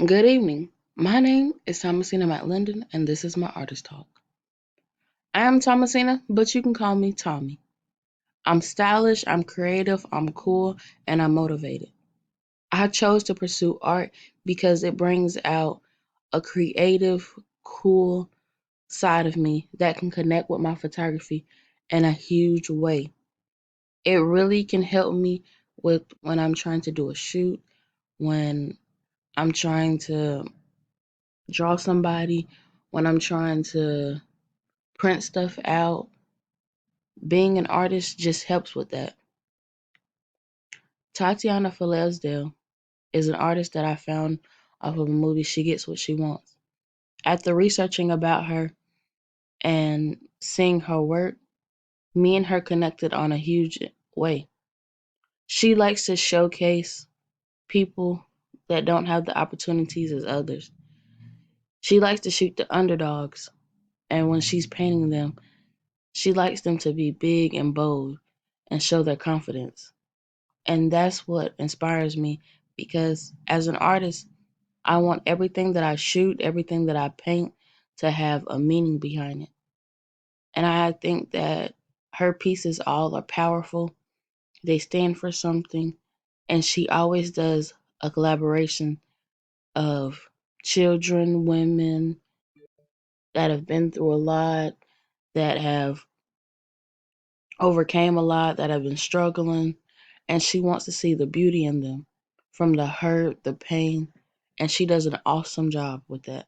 Good evening. My name is Thomasina McLendon, and this is my artist talk. I am Thomasina, but you can call me Tommy. I'm stylish, I'm creative, I'm cool, and I'm motivated. I chose to pursue art because it brings out a creative, cool side of me that can connect with my photography in a huge way. It really can help me with when I'm trying to do a shoot, when I'm trying to draw somebody, when I'm trying to print stuff out. Being an artist just helps with that. Tatiana Falesdale is an artist that I found off of a movie She Gets What She Wants. After researching about her and seeing her work, me and her connected on a huge way. She likes to showcase people that don't have the opportunities as others. She likes to shoot the underdogs, and when she's painting them, she likes them to be big and bold and show their confidence. And that's what inspires me because as an artist, I want everything that I shoot, everything that I paint to have a meaning behind it. And I think that her pieces all are powerful. They stand for something. And she always does a collaboration of children, women that have been through a lot, that have overcame a lot, that have been struggling, and she wants to see the beauty in them from the hurt, the pain, and she does an awesome job with that.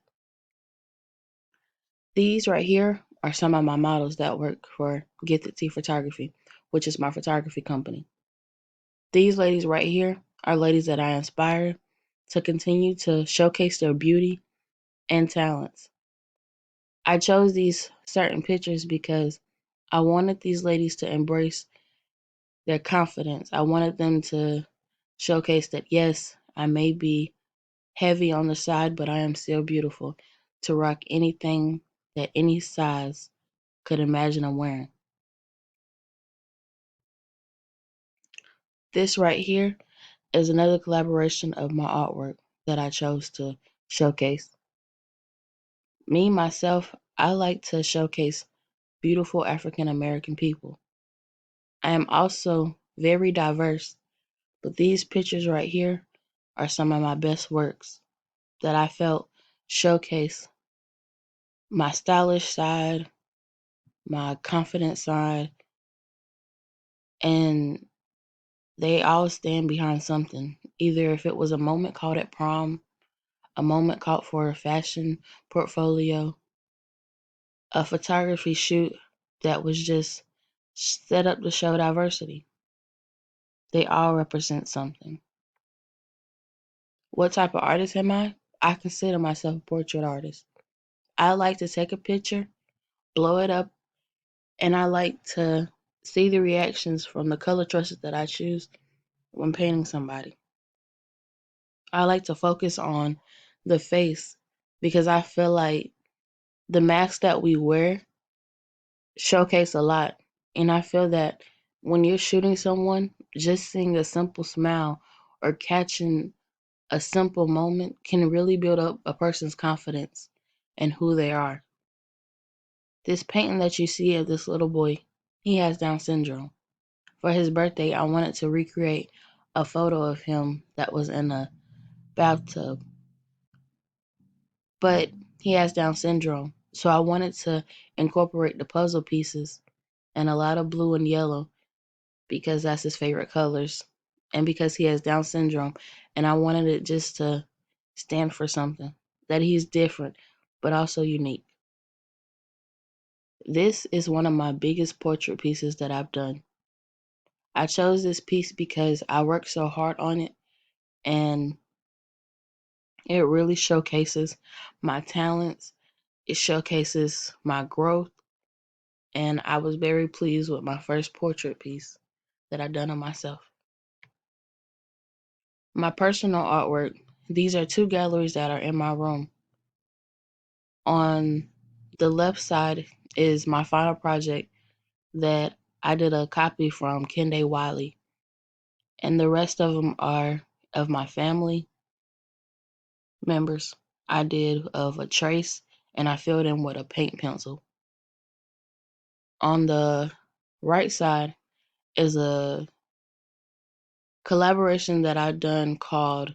These right here are some of my models that work for Gifted Tea Photography, which is my photography company. These ladies right here are ladies that I inspire to continue to showcase their beauty and talents. I chose these certain pictures because I wanted these ladies to embrace their confidence. I wanted them to showcase that, yes, I may be heavy on the side, but I am still beautiful to rock anything that any size could imagine I'm wearing. This right here is another collaboration of my artwork that I chose to showcase. Me, myself, I like to showcase beautiful African American people. I am also very diverse, but these pictures right here are some of my best works that I felt showcase my stylish side, my confident side, and they all stand behind something. Either if it was a moment caught at prom, a moment caught for a fashion portfolio, a photography shoot that was just set up to show diversity. They all represent something. What type of artist am I? I consider myself a portrait artist. I like to take a picture, blow it up, and I like to see the reactions from the color choices that I choose when painting somebody. I like to focus on the face because I feel like the masks that we wear showcase a lot. And I feel that when you're shooting someone, just seeing a simple smile or catching a simple moment can really build up a person's confidence in who they are. This painting that you see of this little boy, he has Down syndrome. For his birthday, I wanted to recreate a photo of him that was in a bathtub, but he has Down syndrome. So I wanted to incorporate the puzzle pieces and a lot of blue and yellow because that's his favorite colors and because he has Down syndrome. And I wanted it just to stand for something that he's different, but also unique. This is one of my biggest portrait pieces that I've done. I chose this piece because I worked so hard on it and it really showcases my talents. It showcases my growth, and I was very pleased with my first portrait piece that I done of myself. My personal artwork, these are two galleries that are in my room. On the left side is my final project that I did a copy from Kende Wiley, and the rest of them are of my family, members I did of a trace, and I filled in with a paint pencil. On the right side is a collaboration that I've done called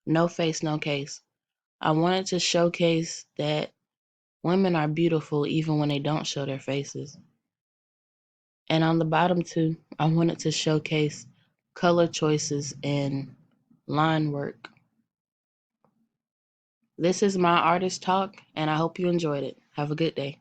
No Face, No Case. I wanted to showcase that women are beautiful even when they don't show their faces. And on the bottom two, I wanted to showcase color choices and line work. This is my artist talk, and I hope you enjoyed it. Have a good day.